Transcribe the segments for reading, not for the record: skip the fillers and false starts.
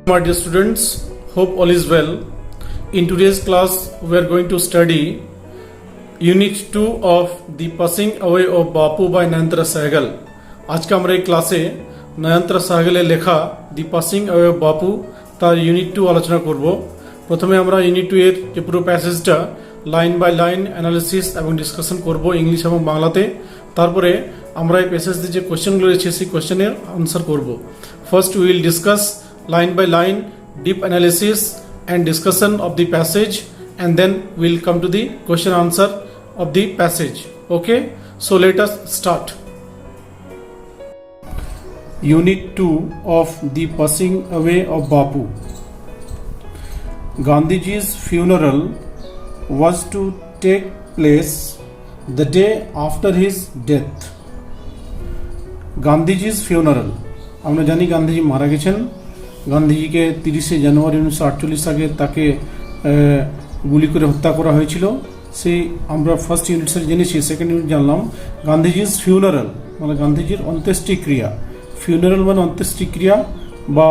My dear students, hope all is well. In today's class, we are going to study Unit 2 of The Passing Away of Bapu by Nayantara Sahgal. आज का हमारे क्लासे नयनतारा সাহাগেলের লেখা দি passing away of বাপু তার unit 2 আলোচনা করব। প্রথমে আমরা ইউনিট 2 এর যে পুরো প্যাসেজটা লাইন বাই লাইন অ্যানালিসিস এবং ডিসকাশন করব ইংলিশ এবং বাংলাতে। তারপরে আমরা এই প্যাসেজে যে কোশ্চেনগুলো রয়েছে সেই কোশ্চেনের আনসার করব। First we will discuss line by line deep analysis and discussion of the passage, and then we'll come to the question answer of the passage. Okay, so let us start. Unit 2 of The Passing Away of Bapu. Gandhiji's funeral was to take place the day after his death. Gandhiji's funeral, আমরা জানি গান্ধীজি মারা গেছেন। গান্ধীজিকে 30 জানুয়ারি 1948 আগে তাকে গুলি করে হত্যা করা হয়েছিল। সেই আমরা ফার্স্ট ইউনিট স্যার জেনেছি, সেকেন্ড ইউনিট জানলাম গান্ধীজির ফিউনারাল মানে গান্ধীজির অন্ত্যেষ্টিক্রিয়া। ফিউনারাল মানে অন্ত্যেষ্টিক্রিয়া, বা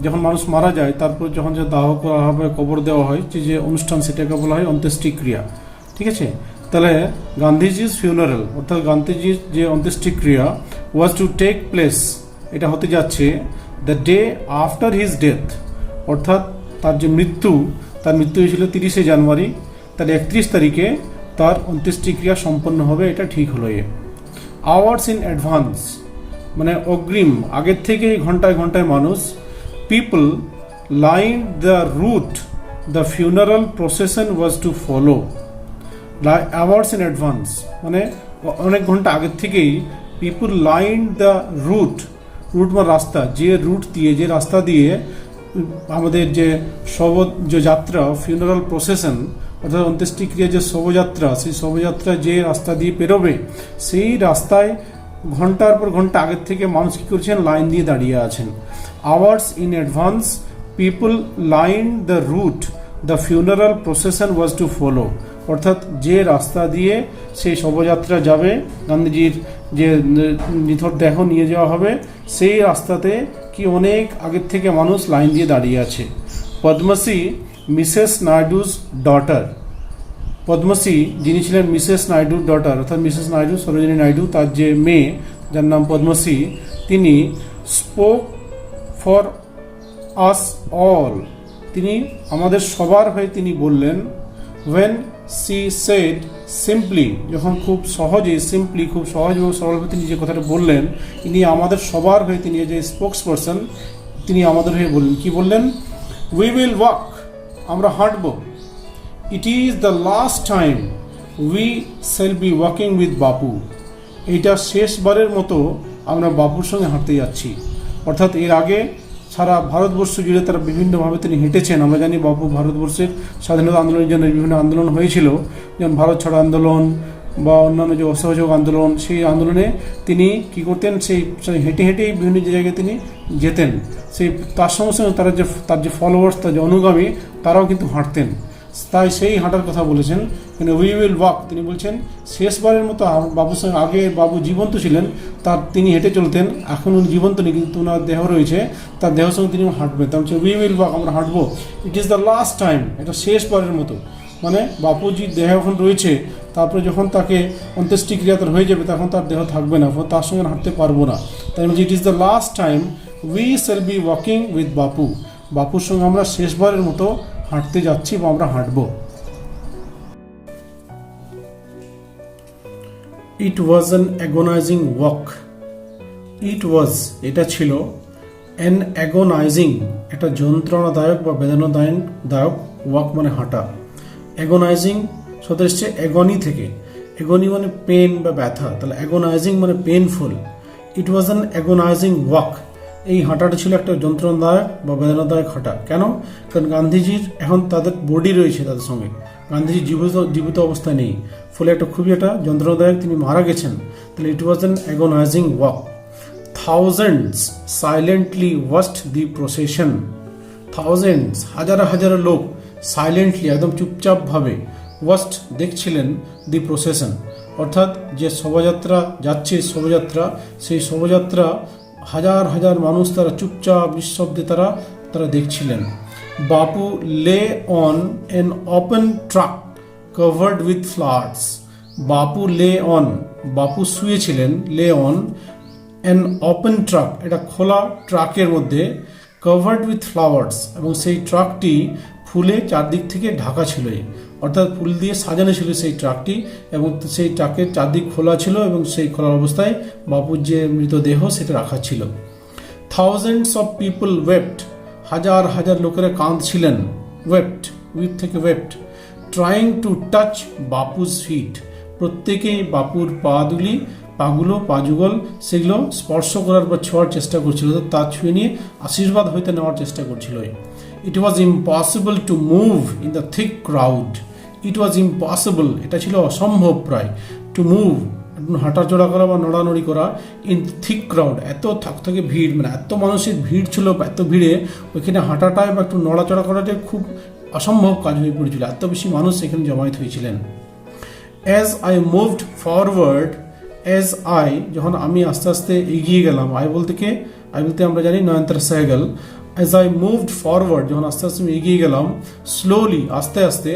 যখন মানুষ মারা যায় তারপর যখন যে দাহ করা হবে, কবর দেওয়া হয়, যে অনুষ্ঠান সেটাকে বলা হয় অন্ত্যেষ্টিক্রিয়া। ঠিক আছে, তাহলে গান্ধীজির ফিউনারাল অর্থাৎ গান্ধীজির যে অন্ত্যেষ্টিক্রিয়া ওয়াজ টু টেক প্লেস, এটা হতে যাচ্ছে the day after his death, অর্থাৎ তার যে মৃত্যু, তার মৃত্যু হয়েছিল 30 জানুয়ারি, তার 31 তারিখে তার অন্ত্যেষ্টিক্রিয়া সম্পন্ন হবে, এটা ঠিক হলো। আওয়ার্স ইন অ্যাডভান্স মানে অগ্রিম, আগের থেকেই ঘন্টায় ঘন্টায় মানুষ, people line the route the funeral procession was to follow. Hours in advance মানে অনেক ঘন্টা আগের থেকেই people line the route, route বা রাস্তা, যে রুট দিয়ে যে রাস্তা দিয়ে আমাদের যে যে যাত্রা ফিউনারাল প্রসেশন অর্থাৎ অন্ত্যেষ্টিক্রিয়া যে শোভাযাত্রা, সেই শোভাযাত্রা যে রাস্তা দিয়ে পেরোবে সেই রাস্তায় ঘন্টার পর ঘন্টা আগের থেকে মানুষ কী করছেন, লাইন দিয়ে দাঁড়িয়ে আছেন। Hours in advance people line the route the funeral procession was to follow, অর্থাৎ যে রাস্তা দিয়ে সেই শোভাযাত্রা যাবে, গান্ধীজির যে নিথর দেহ নিয়ে যাওয়া হবে, সেই রাস্তাতে কি অনেক আগের থেকে মানুষ লাইন দিয়ে দাঁড়িয়ে আছে। পদ্মশ্রী মিসেস নাইডুস ডটার, পদ্মশ্রী যিনি ছিলেন মিসেস নাইডুর ডটার অর্থাৎ মিসেস নাইডু সরোজিনী নাইডু, তার যে মেয়ে যার নাম পদ্মশ্রী, তিনি স্পোক ফর আস অল, তিনি আমাদের সবার হয়ে তিনি বললেন। when she said simply, যখন খুব সহজে সিম্পলি খুব সহজ এবং সরলভাবে তিনি যে কথাটা বললেন, ইনি আমাদের সবার হয়ে তিনি যে স্পোক্স পারসন, তিনি আমাদের হয়ে বললেন। কি বললেন? উই উইল ওয়াক, আমরা হাঁটব। It is the last time we shall be walking with Bapu, এইটা শেষবারের মতো আমরা বাপুর সঙ্গে হাঁটতে যাচ্ছি। অর্থাৎ এর আগে সারা ভারতবর্ষ জুড়ে তারা বিভিন্নভাবে তিনি হেঁটেছেন। আমরা জানি বাপু ভারতবর্ষের স্বাধীনতা আন্দোলনের জন্য বিভিন্ন আন্দোলন হয়েছিল, যেমন ভারত ছাড়ো আন্দোলন বা অন্যান্য যে অসহযোগ আন্দোলন, সেই আন্দোলনে তিনি কী করতেন, সেই হেঁটে হেঁটেই বিভিন্ন জায়গায় তিনি যেতেন। সেই তার সঙ্গে সঙ্গে তার যে ফলোয়ার্স, তার যে অনুগামী, তারাও কিন্তু হাঁটতেন। তাই সেই হাঁটার কথা বলেছেন, কিন্তু উই উইল ওয়াক, তিনি বলছেন শেষবারের মতো বাবুর সঙ্গে, আগে বাবু জীবন্ত ছিলেন, তিনি হেঁটে চলতেন, এখন উনি জীবন্ত নেই কিন্তু ওনার দেহ রয়েছে, তার দেহের সঙ্গে তিনি হাঁটবেন। তার হচ্ছে উই উইল ওয়াক, আমরা হাঁটবো। It is the last time, এটা শেষবারের মতো, মানে বাপুজির দেহ এখন রয়েছে, তারপরে যখন তাকে অন্ত্যেষ্টিক্রিয়া তার হয়ে যাবে তখন তার দেহ থাকবে না, তার সঙ্গে হাঁটতে পারবো না। তাই বলছি ইট is the last time we shall be walking with বাপু, বাপুর সঙ্গে আমরা শেষবারের মতো হাঁটতে যাচ্ছি বা আমরা হাঁটব। ইট ওয়াজ অ্যান অ্যাগোনাইজিং ওয়াক, ইট ওয়াজ এটা ছিল, অ্যান অ্যাগোনাইজিং একটা যন্ত্রণাদায়ক বা বেদনাদায়ক ওয়াক মানে হাঁটা। অ্যাগোনাইজিং শব্দ এসছে অ্যাগনি থেকে, অ্যাগনি মানে পেন বা ব্যথা, তাহলে অ্যাগোনাইজিং মানে painful. It was an agonising walk, এই হাঁটাটা ছিল একটা যন্ত্রণাদায়ক বা বেদনাদায়ক হাঁটা। কেন? কারণ গান্ধীজির এখন তাদের বডি রয়েছে তাদের সঙ্গে, গান্ধীজি জীবিত অবস্থায় নেই, ফলে একটা খুবই একটা যন্ত্রণাদায়ক, তিনি মারা গেছেন। তাহলে it was an agonising walk. Thousands silently watched the procession, thousands হাজার হাজার লোক সাইলেন্টলি একদম চুপচাপভাবে ওয়াচড দেখছিলেন দি প্রসেশন, অর্থাৎ যে শোভাযাত্রা যাচ্ছে শোভাযাত্রা, সেই শোভাযাত্রা হাজার হাজার মানুষ তারা চুপচাপ নিঃশব্দে তারা তারা দেখছিলেন। বাপু lay on an open truck covered with flowers. Bapu lay on, Bapu শুয়েছিলেন, lay on an open truck, এটা খোলা ট্রাকের মধ্যে, কভার্ড উইথ ফ্লাওয়ার্স, এবং সেই ট্রাকটি ফুলে চারদিক থেকে ঢাকা ছিল, অর্থাৎ ফুল দিয়ে সাজানো ছিল সেই ট্রাকটি, এবং সেই ট্রাকের চারদিক খোলা ছিল এবং সেই খোলা অবস্থায় বাপুর যে মৃতদেহ সেটা রাখা ছিল। থাউজেন্ডস অফ পিপল ওয়েপ্ট, হাজার হাজার লোকেরা কাঁদছিলেন, ওয়েপ্ট, উইপ থেকে wept, trying to touch Bapu's feet, প্রত্যেকেই বাপুর পাযুগল সেগুলো স্পর্শ করার বা ছোঁয়ার চেষ্টা করছিল, তা ছুঁয়ে নিয়ে আশীর্বাদ হইতে নেওয়ার চেষ্টা করছিল। It was impossible to move in the thick crowd, it was impossible, এটা ছিল অসম্ভব প্রায়, টু মুভ, হাঁটাচলা করা বা নড়ানড়ি করা, ইন থিক ক্রাউড, এত থাকথাকে ভিড়, মানে এত মানুষের ভিড় ছিল, এত ভিড়ে ওইখানে হাঁটাটায় বা একটু নড়াচড়া করাটা খুব অসম্ভব কাজ হয়ে পড়েছিল, এত বেশি মানুষ এখানে জমায়েত হয়েছিলেন। As I moved forward, as I, যখন আমি আস্তে আস্তে এগিয়ে গেলাম, আই বলতে আমরা জানি নয়নতারা সেহগল, অ্যাজ আই মুভড ফরওয়ার্ড, যখন আস্তে আস্তে আমি এগিয়ে গেলাম, স্লোলি, আস্তে আস্তে,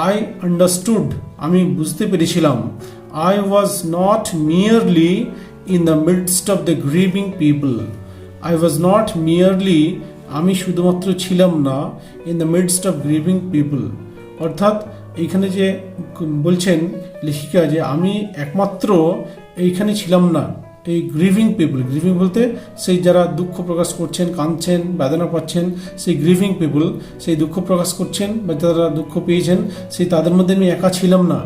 আই আন্ডারস্টুড, আমি বুঝতে পেরেছিলাম, I was not merely in the midst of the grieving people. I was not merely, আমি শুধুমাত্র ছিলাম না, in the midst of grieving people, অর্থাৎ এইখানে যে বলছেন লেখিকা যে আমি একমাত্র এইখানে ছিলাম না, এই গ্রিভিং পিপল, গ্রিভিং বলতে সেই যারা দুঃখ প্রকাশ করছেন, কাঁদছেন, বেদনা পাচ্ছেন, সেই গ্রিভিং পিপল, সেই দুঃখ প্রকাশ করছেন বা যারা দুঃখ পেয়েছেন, সেই তাদের মধ্যে আমি একা ছিলাম না।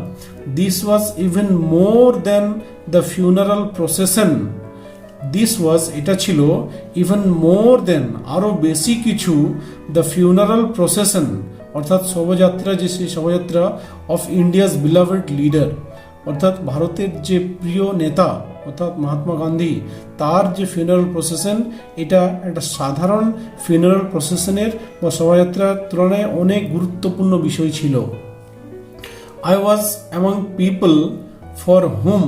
This was even more than the funeral procession, this was, এটা ছিল, ইভেন মোর দেন, আরও বেশি কিছু, দ্য ফিউনারাল প্রসেশন, অর্থাৎ শোভাযাত্রা, যে সেই শোভাযাত্রা, অফ ইন্ডিয়াস বিলাভেড লিডার, অর্থাৎ ভারতের যে প্রিয় নেতা অর্থাৎ মহাত্মা গান্ধী, তার যে ফিউনারাল প্রসেশন, এটা একটা সাধারণ ফিউনারাল প্রসেশনের বা শোভাযাত্রার তুলনায় অনেক গুরুত্বপূর্ণ বিষয় ছিল। I was among people for whom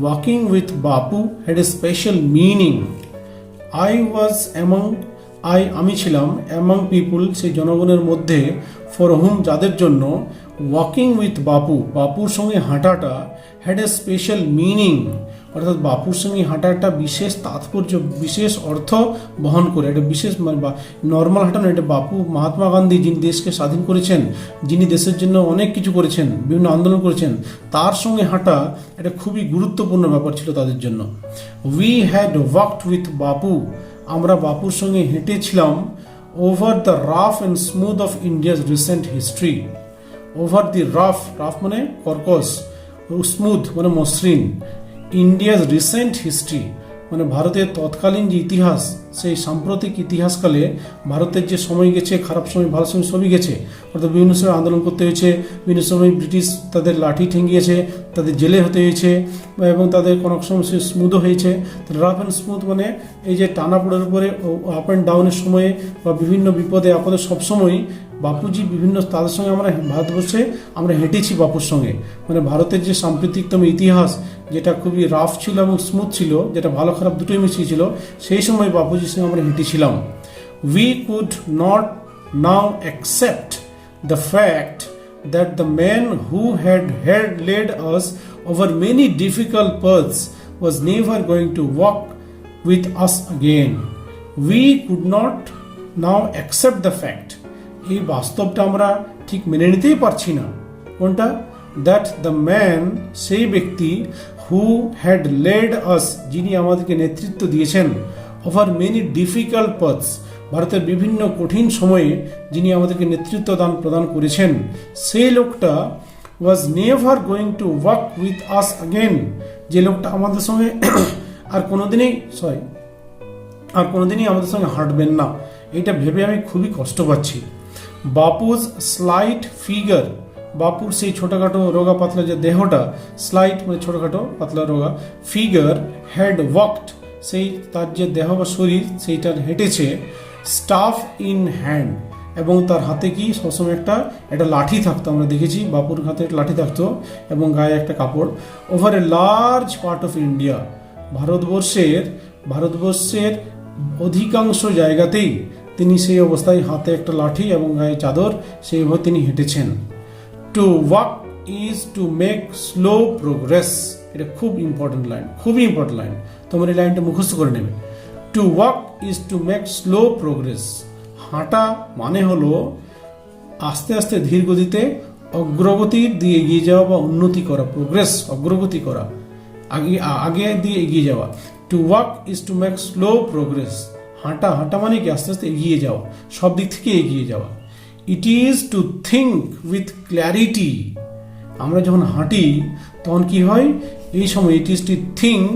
walking with Bapu had a special meaning. আমি ছিলাম among people, সেই জনগণের মধ্যে, for whom, যাদের জন্য, walking with বাপুর সঙ্গে হাঁটাটা, had a special meaning, অর্থাৎ বাপুর সঙ্গে হাঁটাটা বিশেষ তাৎপর্য, বিশেষ অর্থ বহন করে, এটা বিশেষ বা নর্মাল হাঁটা না, এটা মহাত্মা গান্ধী, যিনি দেশকে স্বাধীন করেছেন, যিনি দেশের জন্য অনেক কিছু করেছেন, বিভিন্ন আন্দোলন করেছেন, তার সঙ্গে হাঁটা এটা খুবই গুরুত্বপূর্ণ ব্যাপার ছিল তাদের জন্য। উই হ্যাড ওয়াকড উইথ বাপু, আমরা বাপুর সঙ্গে হেঁটেছিলাম, over the rough and smooth of India's recent history, over the rough মানে কর্কশ, স্মুথ মানে মসৃণ, ইন্ডিয়াস রিসেন্ট হিস্ট্রি মানে ভারতের তৎকালীন যে ইতিহাস, সেই সাম্প্রতিক ইতিহাসকালে ভারতের যে সময় গেছে, খারাপ সময়, ভালো সময়, সবই গেছে, অর্থাৎ বিভিন্ন সময় আন্দোলন করতে হয়েছে, বিভিন্ন সময় ব্রিটিশ তাদের লাঠি ঠেঙ্গিয়েছে, তাদের জেলে হতে হয়েছে, এবং তাদের কোনো সময় সে স্মুথও হয়েছে। রাফ অ্যান্ড স্মুথ মানে এই যে টানাপোড়ের উপরে আপ অ্যান্ড ডাউনের সময়ে বা বিভিন্ন বিপদে আপদে সবসময় বাপুজি বিভিন্ন, তাদের সঙ্গে আমরা ভারতবর্ষে আমরা হেঁটেছি বাপুর সঙ্গে, মানে ভারতের যে সাম্প্রতিকতম ইতিহাস যেটা খুবই রাফ ছিল এবং স্মুথ ছিল, যেটা ভালো খারাপ দুটোই মিশিয়েছিল, সেই সময় বাপুজির সঙ্গে আমরা হেঁটেছিলাম। We could not now accept the fact that the man who had led us over many difficult paths was never going to walk with us again. We could not now accept the fact, এই বাস্তবটা আমরা ঠিক মেনে নিতেই পারছি না। কোনটা? That the man, সেই ব্যক্তি, হু হ্যাড লেড আস, যিনি আমাদেরকে নেতৃত্ব দিয়েছেন, ওভার মেনি ডিফিকাল্ট পাথস, ভারতের বিভিন্ন কঠিন সময়ে যিনি আমাদেরকে নেতৃত্ব প্রদান করেছেন, সেই লোকটা was never going to walk with us again, যে লোকটা আমাদের সঙ্গে আর কোনোদিনই আমাদের সঙ্গে হাঁটবেন না, এটা ভেবে আমি খুবই কষ্ট পাচ্ছি। বাপুজ স্লাইট ফিগার, বাপুর সেই ছোটোখাটো রোগা পাতলা যে দেহটা, স্লাইট মানে ছোটোখাটো পাতলা রোগা, ফিগার হ্যাড ওয়াকড, সেই তার যে দেহ বা শরীর সেইটার হেঁটেছে, স্টাফ ইন হ্যান্ড, এবং তার হাতে কি সবসময় একটা লাঠি থাকতো, আমরা দেখেছি বাপুর হাতে একটা লাঠি থাকতো এবং গায়ে একটা কাপড়, over a large part of ভারতবর্ষের অধিকাংশ জায়গাতেই তিনি সেই অবস্থায় হাতে একটা লাঠি এবং গায়ে চাদর, সেইভাবে তিনি হেঁটেছেন। To walk is to make slow progress. এটা খুব ইম্পর্টেন্ট লাইন, খুবই ইম্পর্টেন্ট লাইন, তোমরা এই লাইনটা মুখস্থ করে নেবে। To walk is to make slow progress. হাঁটা মানে হলো আস্তে আস্তে ধীর গতিতে অগ্রগতির দিয়ে এগিয়ে যাওয়া বা উন্নতি করা, প্রোগ্রেস অগ্রগতি করা, আগে দিয়ে এগিয়ে যাওয়া। Two walk is to make slow progress. হাঁটা মানে কি আস্তে আস্তে এগিয়ে যাওয়া, সব দিক থেকে এগিয়ে যাওয়া। It is to think with clarity. আমরা যখন হাঁটি তখন কি হয়, এই সময় it is to think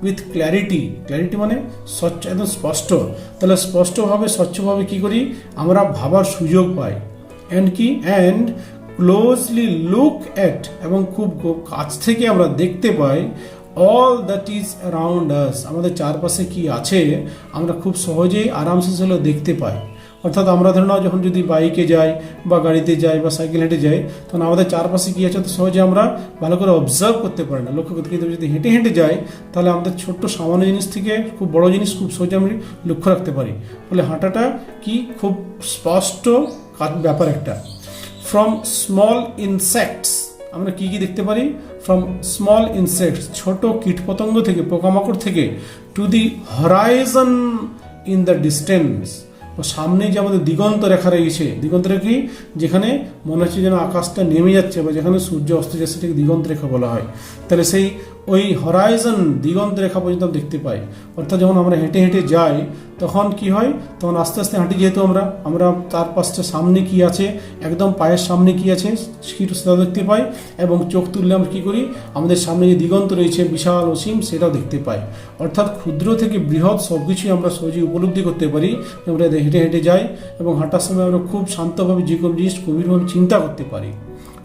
with clarity. Clarity মানে স্বচ্ছ, একদম স্পষ্ট। তাহলে স্পষ্টভাবে স্বচ্ছভাবে কি করি, আমরা ভাবার সুযোগ পাই। অ্যান্ড ক্লোজলি লুক অ্যাট, এবং খুব কাছ থেকে আমরা দেখতে পাই all that is around us. আমাদের চারপাশে কি আছে আমরা খুব সহজেই আরামসে সেগুলো দেখতে পাই। অর্থাৎ আমরা ধরে নাও যখন যদি বাইকে যাই বা গাড়িতে যাই বা সাইকেল হেঁটে যাই, তখন আমাদের চারপাশে কি আছে তো সহজে আমরা ভালো করে অবজার্ভ করতে পারি না, লক্ষ্য করতে। কিন্তু যদি হেঁটে হেঁটে যাই তাহলে আমাদের ছোট্ট সামান্য জিনিস থেকে খুব বড় জিনিস খুব সহজে আমরা লক্ষ্য রাখতে পারি। ফলে হাঁটাটা কি খুব স্পষ্ট ব্যাপার একটা। ফ্রম স্মল ইনসেক্টস, আমরা কি কি দেখতে পারি, ফ্রম স্মল ইনসেক্টস, ছোট কীটপতঙ্গ থেকে, পোকামাকড় থেকে, to the Horizon in the distance, সামনে যে আমাদের দিগন্ত রেখা রয়েছে। দিগন্ত রেখা কি, যেখানে মনে হচ্ছে যেন আকাশটা নেমে যাচ্ছে বা যেখানে সূর্য অস্ত যাচ্ছে সেটাকে দিগন্ত রেখা বলা হয়। তাহলে সেই ওই হরাইজন দিগন্ত রেখা পর্যন্ত দেখতে পাই। অর্থাৎ যখন আমরা হেঁটে হেঁটে যাই তখন কি হয়, তখন আস্তে আস্তে হাঁটি, যেহেতু আমরা তার পাশটা সামনে কি আছে, একদম পায়ের সামনে কি আছে সেটাও দেখতে পাই, এবং চোখ তুললে আমরা কি করি, আমাদের সামনে যে দিগন্ত রয়েছে বিশাল অসীম সেটাও দেখতে পাই। অর্থাৎ ক্ষুদ্র থেকে বৃহৎ সব কিছুই আমরা সহজেই উপলব্ধি করতে পারি। আমরা হেঁটে হেঁটে যাই এবং হাঁটার সময় আমরা খুব শান্তভাবে যে কোনো জিনিস গভীরভাবে চিন্তা করতে পারি।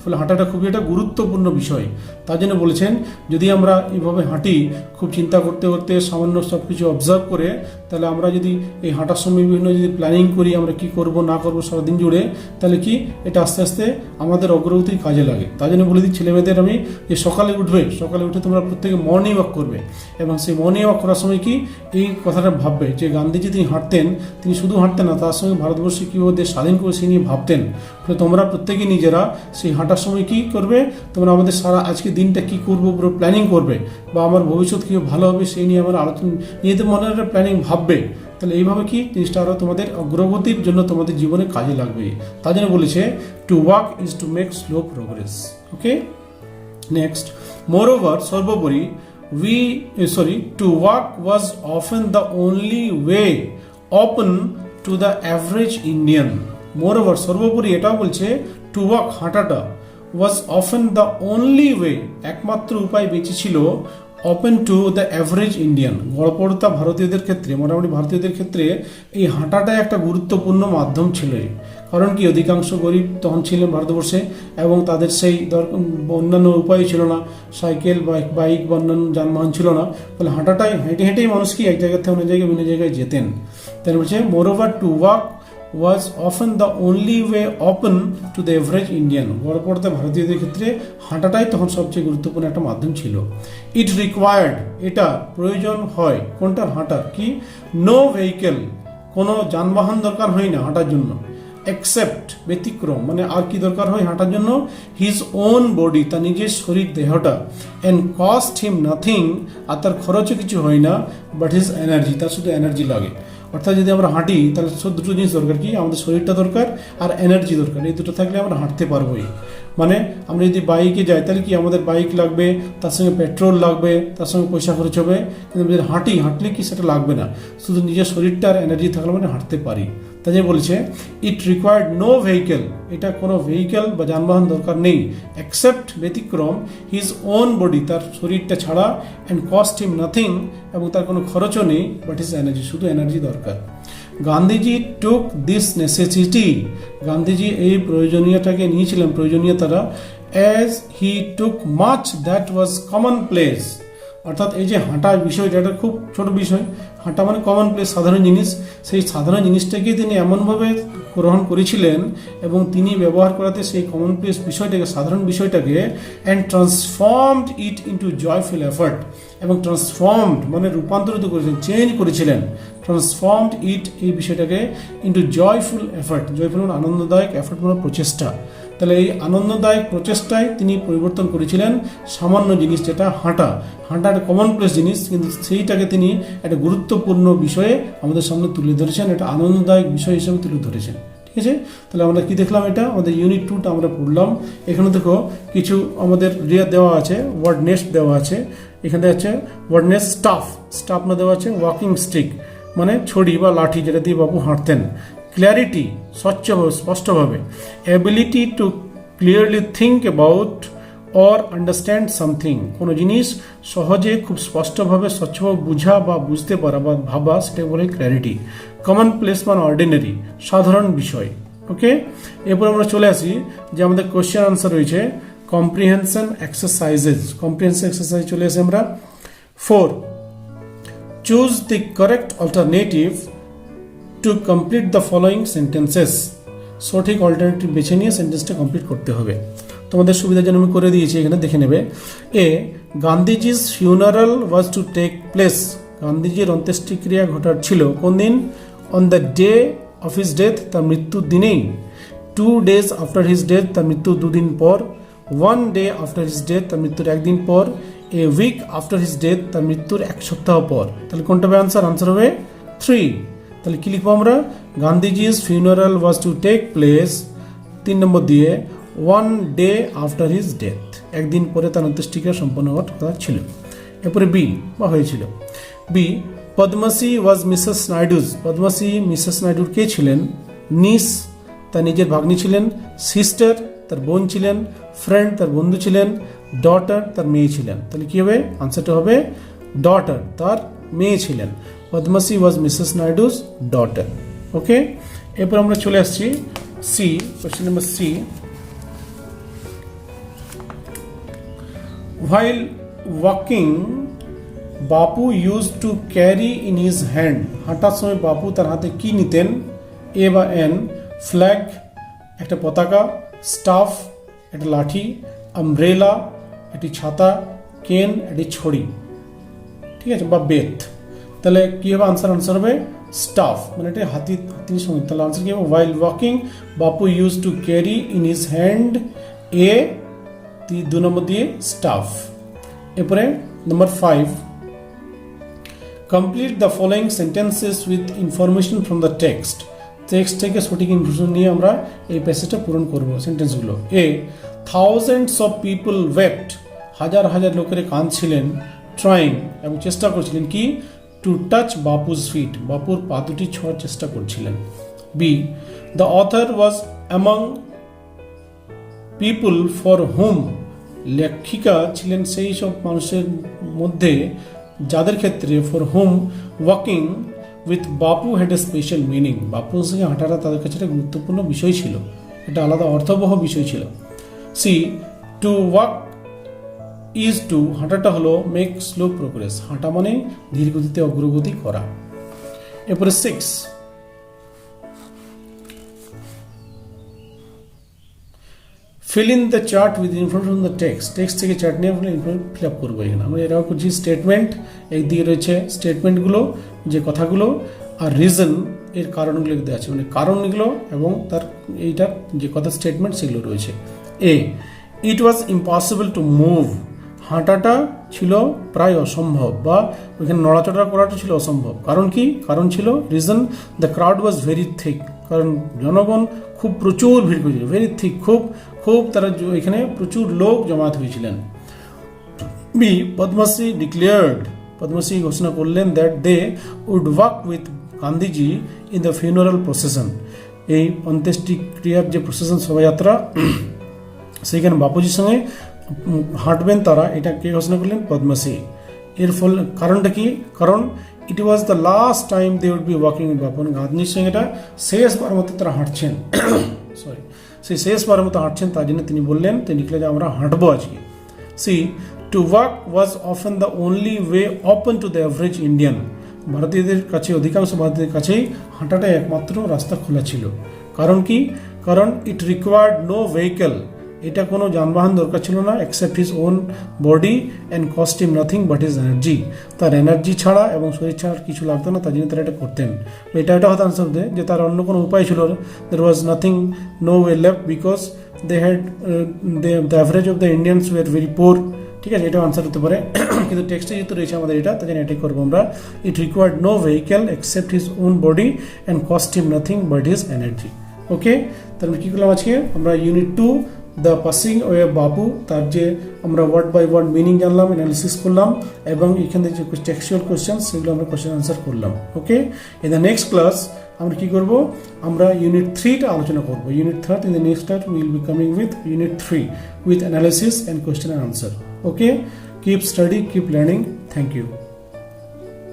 ফলে হাঁটাটা খুবই একটা গুরুত্বপূর্ণ বিষয়। তার জন্য বলেছেন যদি আমরা এইভাবে হাঁটি খুব চিন্তা করতে করতে সামান্য সব কিছু অবজার্ভ করে, তাহলে আমরা যদি এই হাঁটার সময় বিভিন্ন যদি প্ল্যানিং করি আমরা কি করব না করব সারাদিন জুড়ে, তাহলে কি এটা আস্তে আস্তে আমাদের অগ্রগতির কাজে লাগে। তার জন্য বলে দিই ছেলেমেয়েদের আমি, যে সকালে উঠে তোমরা প্রত্যেকে মর্নিং ওয়াক করবে, এবং সেই মর্নিং ওয়াক করার সময় কি এই কথাটা ভাববে যে গান্ধীজি তিনি হাঁটতেন, তিনি শুধু হাঁটতেন না, তার সঙ্গে ভারতবর্ষে কীভাবে দেশ স্বাধীন করে সে নিয়ে ভাবতেন। ফলে তোমরা প্রত্যেকে নিজেরা সেই হাঁটার সময় কি করবে, তোমরা আমাদের সারা আজকে দিনটা কি করবো পুরো প্ল্যানিং করবে, বা আমার ভবিষ্যৎ কীভাবে ভালো হবে সেই নিয়ে আমার আলোচনা, নিজেদের মনে একটা প্ল্যানিং ভাববে। তাহলে এইভাবে কি জিনিসটা আরও তোমাদের অগ্রগতির জন্য তোমাদের জীবনে কাজে লাগবে। তার জন্য বলেছে to walk is to make slow progress. Okay, next, moreover, সর্বোপরি, to walk was often the only way open to the average Indian. Moreover, সর্বোপরি এটাও বলছে টু ওয়াক, হাঁটাটা, was often the only way, একমাত্র উপায় বেঁচে ছিল, open to the average Indian, গড়পড়তা ভারতীয়দের ক্ষেত্রে, মোটামুটি ভারতীয়দের ক্ষেত্রে এই হাঁটাটাই একটা গুরুত্বপূর্ণ মাধ্যম ছিল। কারণ কি অধিকাংশ গরিব তখন ছিলেন ভারতবর্ষে, এবং তাদের সেই অন্যান্য উপায় ছিল না, সাইকেল বাইক বা অন্যান্য যানবাহন ছিল না। ফলে হাঁটাটাই, হেঁটে হেঁটেই মানুষ কি এক জায়গা থেকে অন্য জায়গায় বিভিন্ন জায়গায় যেতেন। তাই বলছে moreover to walk was often the only way open to the average Indian, গড়পড়তা ভারতীয়দের ক্ষেত্রে হাঁটাটাই তখন সবচেয়ে গুরুত্বপূর্ণ একটা মাধ্যম ছিল। ইট রিকোয়ার্ড, এটা প্রয়োজন হয়, কোনটা, হাঁটার, কি, নো ভেহিকেল, কোনো যানবাহন দরকার হয় না হাঁটার জন্য, এক্সেপ্ট, ব্যতিক্রম, মানে আর কি দরকার হয় হাঁটার জন্য, হিজ ওন বডি, তার নিজের শরীর দেহটা, অ্যান্ড কস্ট হিম নাথিং, আর তার খরচও কিছু হয় না, বাট হিজ এনার্জি, তার শুধু এনার্জি লাগে। অর্থাৎ যদি আমরা হাঁটি তাহলে দুটো জিনিস দরকার, কি, আমাদের শরীরটা দরকার আর এনার্জি দরকার। এই দুটো থাকলে আমরা হাঁটতে পারবোই। মানে আমরা যদি বাইকে যাই তাহলে কি আমাদের বাইক লাগবে, তার সঙ্গে পেট্রোল লাগবে, তার সঙ্গে পয়সা খরচ হবে। কিন্তু যদি হাঁটলে কি সেটা লাগবে না, শুধু নিজের শরীরটা আর এনার্জি থাকলে মানে হাঁটতে পারি। তাই যে বলেছে ইট রিকোয়ার্ড নো ভেহিকেল, এটা কোনো ভেহিকেল বা যানবাহন দরকার নেই, এক্সেপ্ট, ব্যতিক্রম, হিজ ওন বডি, তার শরীরটা ছাড়া, অ্যান্ড কস্ট হিম নাথিং, এবং তার কোনো খরচও নেই, বাট হিজ এনার্জি, শুধু এনার্জি দরকার। Gandhiji took this necessity, Gandhiji এই প্রয়োজনীয়তাকে নিয়েছিলেন, প্রয়োজনীয়তাটা, as he took much that was commonplace, অর্থাৎ এই যে হাঁটা বিষয়টা, এটা খুব ছোট বিষয়। হাঁটা মানে কমন প্লেস, সাধারণ জিনিস। সেই সাধারণ জিনিসটাকে তিনি এমনভাবে গ্রহণ করেছিলেন এবং তিনি ব্যবহার করাতে সেই কমন প্লেস বিষয়টাকে, সাধারণ বিষয়টাকে, and transformed it into joyful effort, এবং ট্রান্সফর্মড মানে রূপান্তরিত করেছিলেন, চেঞ্জ করেছিলেন, ট্রান্সফর্মড ইট এই বিষয়টাকে ইন্টু জয়ফুল এফার্ট। জয়ফুল মানে আনন্দদায়ক, এফার্ট মানে প্রচেষ্টা। তাহলে এই আনন্দদায়ক প্রচেষ্টায় তিনি পরিবর্তন করেছিলেন সামান্য জিনিস, যেটা হাঁটা। হাঁটা একটা কমন প্লেস জিনিস, কিন্তু সেইটাকে তিনি একটা গুরুত্বপূর্ণ বিষয়ে আমাদের সামনে তুলে ধরেছেন, একটা আনন্দদায়ক বিষয় হিসেবে তুলে ধরেছেন। ঠিক আছে, তাহলে আমরা কি দেখলাম, এটা আমাদের ইউনিট 2টা আমরা পড়লাম। এখানে দেখো কিছু আমাদের দেওয়া আছে, ওয়ার্ড নেস্ট দেওয়া আছে। এখানে আছে ওয়ার্ড নেস্ট স্টাফ, স্টাফ না দেওয়া আছে ওয়াকিং স্টিক মানে ছড়ি বা লাঠি, যেটা দিয়ে বাবু হাঁটতেন। ক্ল্যারিটি স্বচ্ছভাবে, স্পষ্টভাবে। Ability to clearly think about or understand something, কোনো জিনিস সহজে খুব স্পষ্টভাবে, স্বচ্ছভাবে বোঝা বা বুঝতে পারা বা ভাবা, সেটা বলে ক্ল্যারিটি। কমন প্লেস মানে অর্ডিনারি, সাধারণ বিষয়। ওকে, এরপর আমরা চলে আসি যে আমাদের কোশ্চেন আনসার রয়েছে কম্প্রিহেনশন এক্সারসাইজেস। কম্প্রিহেনশন এক্সারসাইজ চলে আসে আমরা। 4. Choose the correct alternative to complete the following sentences. সঠিক অল্টারনেটিভ বেছে নিয়ে সেন্টেন্সটা কমপ্লিট করতে হবে। তোমাদের সুবিধার জন্য আমি করে দিয়েছি, এখানে দেখে নেবে। এ, গান্ধীজির funeral was to take place. গান্ধীজির অন্ত্যেষ্টিক্রিয়া ঘটার ছিল কোন দিন? On the day of his death, তার মৃত্যুর দিনেই। 2 days আফটার হিজ ডেথ, তার মৃত্যুর 2 দিন পর। 1 day আফটার হিজ ডেথ, তার মৃত্যুর 1 দিন পর। A week after his death, তার মৃত্যুর 1 সপ্তাহ পর। তাহলে কোনটা হবে আনসার? আনসার হবে 3। তাহলে কি লিখবো আমরা? গান্ধীজির funeral was to take place 3 নম্বর দিয়ে 1 day আফটার হিজ ডেথ, 1 দিন পরে তার অন্ত্যেষ্টিক্রিয়া সম্পন্ন হওয়ার কথা ছিল। এরপরে বি বা হয়েছিল। B, Padmaja was Mrs Naidu's. Padmaja Mrs নাইডুর কে ছিলেন? নিস, তার নিজের ভাগ্নি ছিলেন। সিস্টার, তার বোন ছিলেন। ফ্রেন্ড, তার বন্ধু ছিলেন। ডটার, তার মেয়ে ছিলেন। তাহলে কি হবে? আনসারটা হবে ডটার, তার মেয়ে ছিলেন। Padmasi was Mrs নাইডুজ daughter. ওকে, এরপর আমরা চলে আসছি C, question number C. While walking, Bapu used to carry in his hand. হাঁটার সময় বাপু তার হাতে কি নিতেন? এ বা এন, ফ্ল্যাগ একটা পতাকা, স্টাফ একটা লাঠি, আমব্রেলা একটি ছাতা, কেন একটি ছড়ি। ঠিক আছে, বা বেত। তাহলে কি হবে আনসার? আনসার হবে স্টাফ, মানে এটা হাতির সঙ্গে। তাহলে আনসার কি হবে? While walking, Bapu used to carry in his hand a, 2 নম্বর দিয়ে স্টাফ। এরপরে number 5, complete the following sentences with information from the text. Text থেকে সঠিক ইনফরমেশন নিয়ে আমরা এই প্যাসেজটা পূরণ করব সেন্টেন্সগুলো। এ, থাউজেন্ডস অফ পিপল ওয়েপ্ট। হাজার হাজার লোকের কাঁদছিলেন। ট্রাইং এবং চেষ্টা করছিলেন কি? টু টাচ বাপুজ ফিট, বাপুর পা দুটি ছোঁয়ার চেষ্টা করছিলেন। B, the author was among people for whom. লেখিকা ছিলেন সেই সব মানুষের মধ্যে যাদের ক্ষেত্রে for whom walking with Bapu had a special meaning. বাপুর সঙ্গে হাঁটাটা তাদের কাছে একটা গুরুত্বপূর্ণ বিষয় ছিল, এটা আলাদা অর্থবহ বিষয় ছিল। See, to walk is to, হাঁটাটা হলো মেক স্লো প্রোগ্রেস। হাঁটা মানে ধীর গতিতে অগ্রগতি করা। এরপরে 6, fill in the chart with information on the text. Text থেকে চার্ট নিয়ে ফিল আপ করবো। এখানে আমরা এরাও করছি স্টেটমেন্ট, একদিকে রয়েছে স্টেটমেন্টগুলো যে কথাগুলো, আর রিজন এর কারণগুলো দেওয়া আছে, মানে কারণগুলো এবং তার এইটা যে কথা স্টেটমেন্ট সেগুলো রয়েছে। এ, ইট ওয়াজ ইম্পসিবল টু মুভ। হাঁটাটা ছিল প্রায় অসম্ভব, বা ওইখানে নড়াচড়া করাটা ছিল অসম্ভব। কারণ কি? কারণ ছিল reason, the crowd was very thick. কারণ জনগণ খুব প্রচুর ভিড় করেছিল। ভেরি থিক, খুব খুব তারা এখানে প্রচুর লোক জমায়েত হয়েছিলেন। B, Padmasi declared. পদ্মাসী ঘোষণা করলেন that they would walk with Gandhiji in the funeral procession. এই অন্ত্যেষ্টিক্রিয়ার যে প্রসেশন, শোভাযাত্রা, সেইখানে বাপুজির সঙ্গে হাঁটবেন তারা, এটা কে ঘোষণা করলেন? পদ্মাসী। এর ফলে কারণটা কি? কারণ it was the last time they would be walking with Bapu. গান্ধীর সঙ্গে এটা শেষবার মতো তারা হাঁটছেন, সরি সেই শেষবার মতো হাঁটছেন, তার জন্য তিনি বললেন, তিনি লিখলেন যে আমরা হাঁটবো আজকে। See, to walk was often the only way open to the average Indian. ভারতীয়দের কাছে, অধিকাংশ ভারতীয়দের কাছেই হাঁটাটাই একমাত্র রাস্তা খোলা ছিল। কারণ কি? কারণ ইট রিকোয়ার্ড নো ভেহিকেল, এটা কোনো যানবাহন দরকার ছিল না, except his own body and cost him nothing but his energy. তার এনার্জি ছাড়া এবং শরীর ছাড়া কিছু লাগতো না, তার জন্য তারা এটা করতেন। এটা হতো আনসার হবে যে তার অন্য কোনো উপায় ছিল, there was nothing, no way left, because they had the average of the Indians were very poor. ঠিক আছে, এটাও আনসার হতে পারে, কিন্তু টেক্সটে যেহেতু রয়েছে আমাদের এটা, তাই জন্য এটাই করবো আমরা। It required no vehicle except his own body and cost him nothing but his energy. Okay, তাহলে কী করলাম আজকে আমরা ইউনিট 2 দ্য পাসিং ওয়ে বাবু, তার যে আমরা ওয়ার্ড বাই ওয়ার্ড মিনিং জানলাম, অ্যানালিসিস করলাম, এবং এখানে যে টেক্সচুয়াল কোয়েশ্চেন সেগুলো আমরা কোয়েশ্চেন আনসার করলাম। Okay, in the next class আমরা কী করবো, আমরা ইউনিট 3টা আলোচনা করবো। Unit 3 in the next class will be coming with unit 3 with analysis and question and answer. Okay, keep study, keep learning, thank you.